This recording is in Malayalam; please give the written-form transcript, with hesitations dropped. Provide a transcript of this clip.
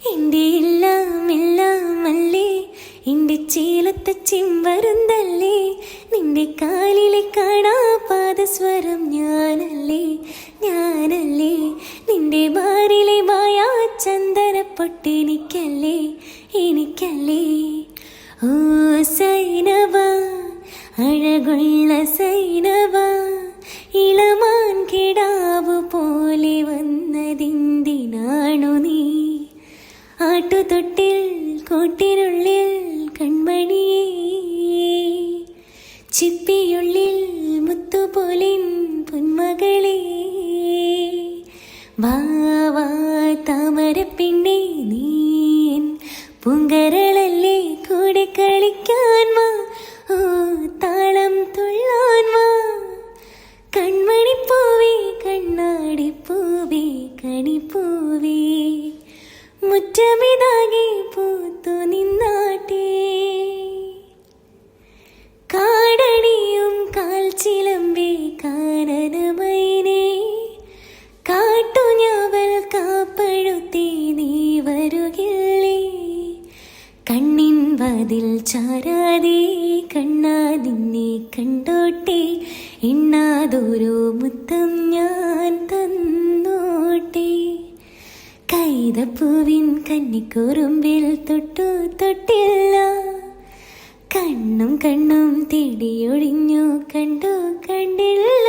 എൻ്റെ എല്ലാം എല്ലാം അല്ലേ, എൻ്റെ ചേലത്തെ ചിമ്പരുന്തല്ലേ, നിന്റെ കാലിലെ കാണാ പാദസ്വരം ഞാനല്ലേ, ഞാനല്ലേ, നിന്റെ മാറിലെ മായാ ചന്ദനപ്പൊട്ടെനിക്കല്ലേ, എനിക്കല്ലേ. ഓ സൈനവ, അഴകുള്ള സൈനവ, ഇളമാൻ കിടാവു പോലെ വന്നതിന്തിനാണു നീ, ആട്ടുതൊട്ടിൽ കൂട്ടിനുള്ളിൽ കൺമണിയേ, ചിപ്പിയുള്ളിൽ മുത്തുപോലിൻ പൊന്മകളേ, വാവാ താമരപ്പിണ്ണേ നീ എൻ പൂങ്കരളല്ലേ, കൂടെ കളിക്കാൻ വാ, ഓ താളം തുള്ളാൻ വാ, കൺമണിപ്പൂവേ കണ്ണാടിപ്പൂവേ കണിപ്പൂവേ, മുറ്റമിതാകെ പൂത്തു നിന്നാട്ടേ, കാടണിയും കാൽച്ചിലമ്പേ കാനനമൈനേ, കാട്ടുഞാവൽ കാപ്പഴുത്തേ നീ വരുകില്ലേ, കണ്ണിൻ വാതിൽ ചാരാതെ കണ്ണാ നിന്നെ കണ്ടോട്ടെ, എണ്ണാതൊരു മുത്തം ഞാൻ തന്നോട്ടെ, കൈതപ്പൂവിൻ കന്നിക്കുറുമ്പിൽ തൊട്ടു തൊട്ടില്ല, കണ്ണും കണ്ണും തേടിയൊഴിഞ്ഞു കണ്ടു കണ്ടില്ല.